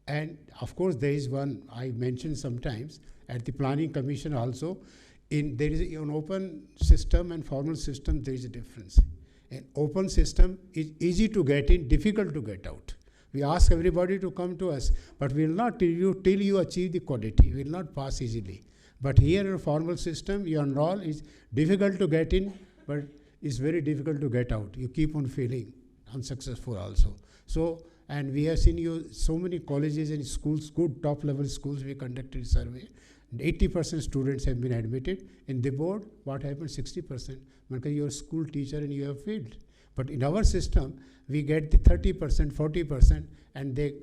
And of course, there is one I mentioned sometimes, at the planning commission also, there is an open system and formal system, there is a difference. An open system is easy to get in, difficult to get out. We ask everybody to come to us, but we will not till you achieve the quality. We will not pass easily. But here in a formal system, you enroll, it's difficult to get in, but it's very difficult to get out. You keep on feeling unsuccessful also. So, and we have seen so many colleges and schools, good top level schools, we conducted a survey. 80% students have been admitted. In the board, what happened? 60%. Because you're a school teacher and you have failed. But in our system, we get the 30%, 40%, and they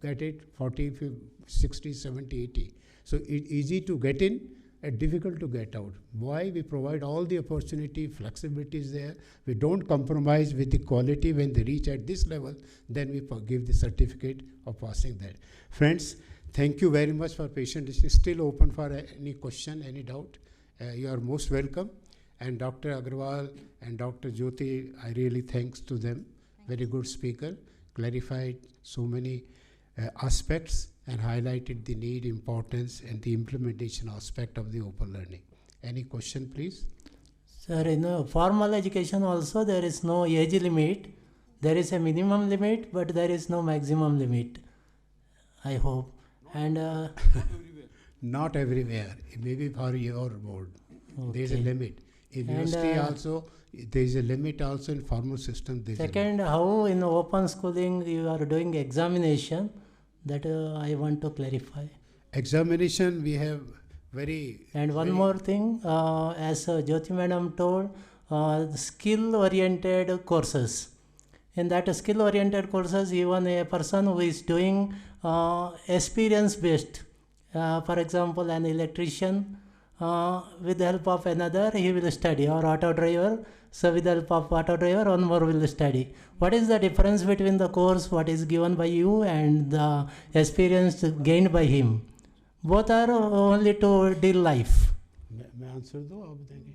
get it 40, 50, 60, 70, 80. So it's easy to get in and difficult to get out. Why? We provide all the opportunity, flexibility is there. We don't compromise with the quality. When they reach at this level, then we give the certificate of passing that. Friends, thank you very much for patience. This is still open for any question, any doubt. You are most welcome. And Dr. Agarwal and Dr. Jyoti, I really thanks to them. Very good speaker, clarified so many aspects and highlighted the need, importance, and the implementation aspect of the open learning. Any question, please? Sir, in formal education also there is no age limit. There is a minimum limit, but there is no maximum limit, I hope. And not everywhere. It may be for your board. Okay. There is a limit. In university also, there is a limit also in formal system. Second, how in open schooling you are doing examination, that I want to clarify. Examination we have very... And one more thing, as Jyoti Madam told, skill-oriented courses. In that skill-oriented courses, even a person who is doing experience-based, for example, an electrician, with the help of another, he will study, or auto driver. So with the help of auto driver, one more will study. What is the difference between the course, what is given by you, and the experience gained by him? Both are only to deal life. मैं answer दो आप देंगे.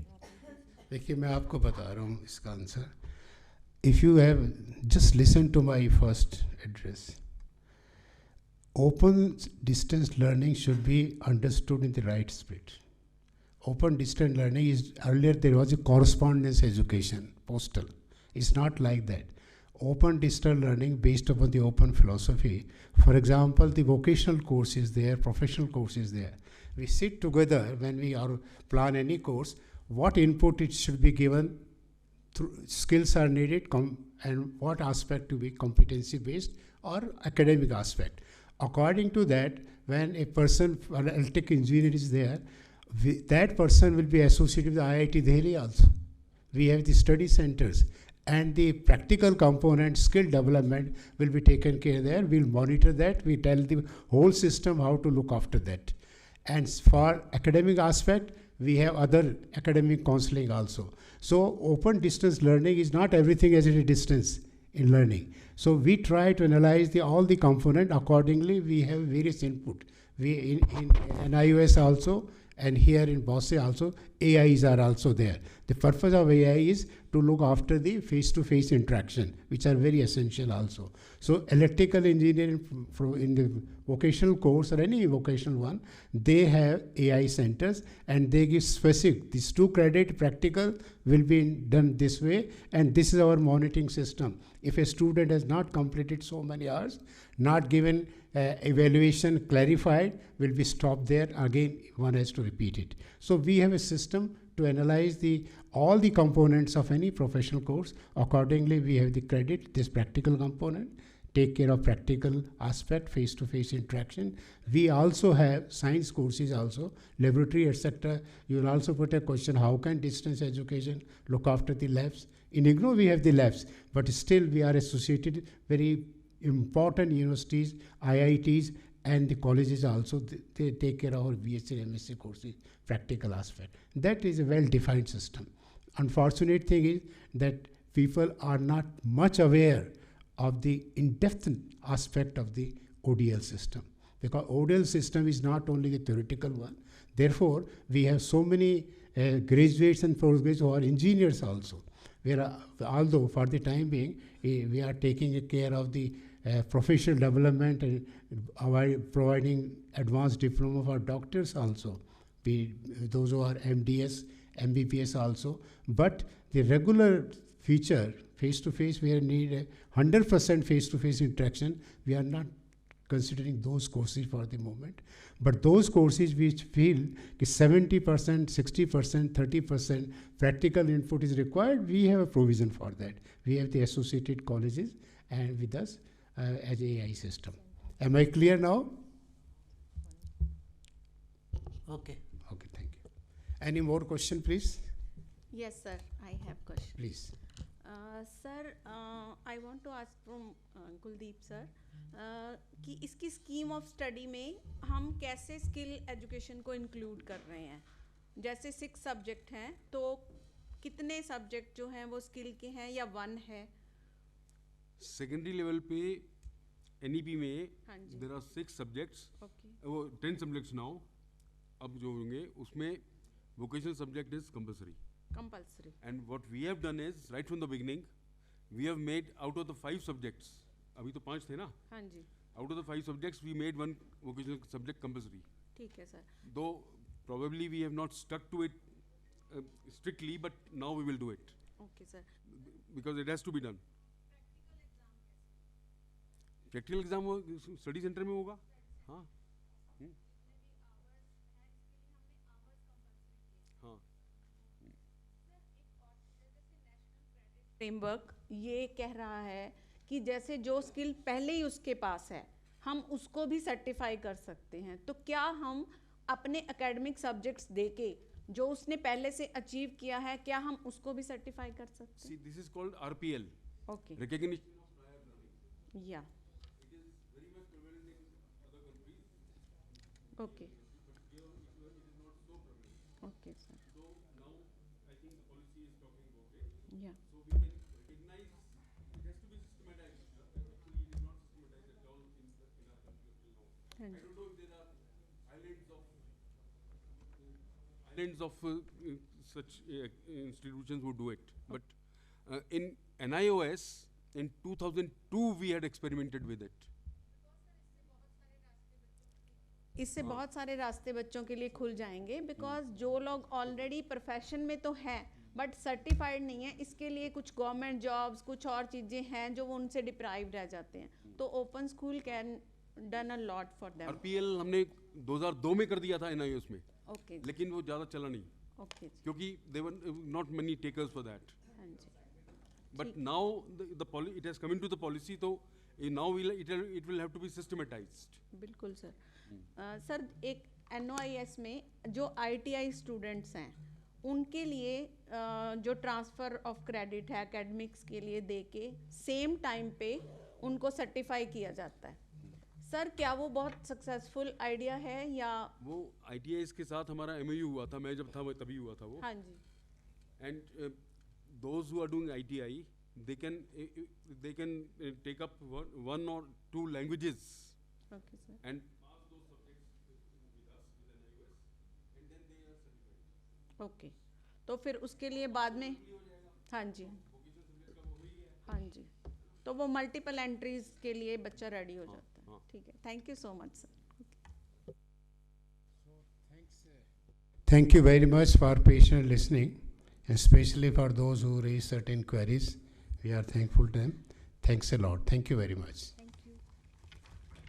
देखिए मैं आपको बता रहा हूँ इसका answer. If you have just listened to my first address, open distance learning should be understood in the right spirit. Open distance learning is, earlier there was a correspondence education, postal. It's not like that. Open distance learning based upon the open philosophy. For example, the vocational course is there, professional course is there. We sit together when we plan any course, what input it should be given, skills are needed, and what aspect to be competency based or academic aspect. According to that, when a person, an electric engineer is there, that person will be associated with IIT Delhi also. We have the study centers, and the practical component, skill development will be taken care there. We'll monitor that. We tell the whole system how to look after that. And for academic aspect, we have other academic counseling also. So open distance learning is not everything as it is distance in learning. So we try to analyze all the component. Accordingly, we have various input. We in NIOS also, and here in BOSSE also, AIs are also there. The purpose of AI is to look after the face-to-face interaction, which are very essential also. So electrical engineering in the vocational course or any vocational one, they have AI centers and they give specific, these 2 credit practical will be done this way, and this is our monitoring system. If a student has not completed so many hours, not given evaluation clarified, will be stopped there, again one has to repeat it. So we have a system to analyze all the components of any professional course. Accordingly, we have the credit, this practical component, take care of practical aspect, face-to-face interaction. We also have science courses also, laboratory, etc. You will also put a question, how can distance education look after the labs? In IGNOU, we have the labs, but still we are associated very important universities, IITs, and the colleges also, they take care of our BSc and MSc courses, practical aspect. That is a well-defined system. Unfortunate thing is that people are not much aware of the in-depth aspect of the ODL system, because ODL system is not only the theoretical one. Therefore, we have so many graduates and postgraduates who are engineers also. Although for the time being, we are taking care of the professional development and providing advanced diploma for doctors also, those who are MDS, MBBS also. But the regular feature, face-to-face, we need 100% face-to-face interaction. We are not considering those courses for the moment. But those courses which feel कि 70%, 60%, 30% practical input is required, we have a provision for that. We have the associated colleges and with us as AI system. Am I clear now? Okay. Okay, thank you. Any more question, please? Yes, sir. I have question. Please. Sir, I want to ask from Kuldeep sir कि इसकी scheme of study में हम कैसे skill education को include कर रहे हैं. जैसे 6 सब्जेक्ट हैं तो कितने सब्जेक्ट जो हैं वो स्किल के हैं या 1 है? सेकेंडरी लेवल पे NEP में हाँ जी. There are 6 subjects, okay. वो 10 सब्जेक्ट्स नाउ. अब जो होंगे उसमें vocational subject is compulsory. Compulsory. And what we have done is, right from the beginning, we have made out of the 5 subjects, अभी तो 5 थे ना, हाँ जी. out of the 5 subjects, we made 1 vocational subject compulsory. ठीक है sir. Though probably we have not stuck to it strictly, but now we will do it okay sir. because it has to be done. Practical exam वो study center में होगा, हाँ. हाँ. Framework ये कह रहा है कि जैसे जो स्किल पहले ही उसके पास है हम उसको भी सर्टिफाई कर सकते हैं. तो क्या हम अपने एकेडमिक सब्जेक्ट्स देके जो उसने पहले से अचीव किया है क्या हम उसको भी सर्टिफाई कर सकते See, this is called RPL. Okay. Recognition of prior learning. या It is very much prevalent in other countries. Okay. But here it is not so prevalent. Okay sir. So now I think the policy is talking about it. या So we can recognize, it has to be systematized. Actually, it is not systematized at all in our country up till now. हाँ I जी. don't know if there are islands of such institutions who do it. But in NIOS, in 2002, we had experimented with it. इससे बहुत सारे रास्ते बच्चों के लिए खुल जाएंगे बिकॉज जो लोग ऑलरेडी प्रोफेशन में तो हैं बट सर्टिफाइड नहीं है इसके लिए कुछ गवर्नमेंट जॉब्स कुछ और चीज़ें हैं जो वो उनसे डिप्राइव रह जाते हैं. तो open school can done a lot for them. RPL हमने 2002 में कर दिया था NIOS में, ओके. लेकिन वो ज़्यादा चला नहीं ओके. क्योंकि there were not many takers for that. हाँ जी. But now it has come into the policy, so now it will have to be systematized. बिल्कुल सर. सर एक NOIS में जो ITI स्टूडेंट्स हैं उनके लिए जो ट्रांसफ़र ऑफ क्रेडिट है एकेडमिक्स के लिए दे के सेम टाइम पे उनको सर्टिफाई किया जाता है. सर क्या वो बहुत सक्सेसफुल आइडिया है या? वो ITIs के साथ हमारा MOU हुआ था, मैं जब था तभी हुआ था वो. हाँ जी. And those who are doing ITI, they can take up one or two languages okay sir. and pass those subjects with us with NIOS, and then they are certified. Okay. तो फिर उसके लिए बाद में हाँ जी. हाँ जी. तो वो मल्टीपल एंट्रीज के लिए बच्चा रेडी हो जाता है. ठीक है. Thank you so much sir. Thank you very much for patient listening, especially for those who raise certain queries. We are thankful to them. Thanks a lot. Thank you very much.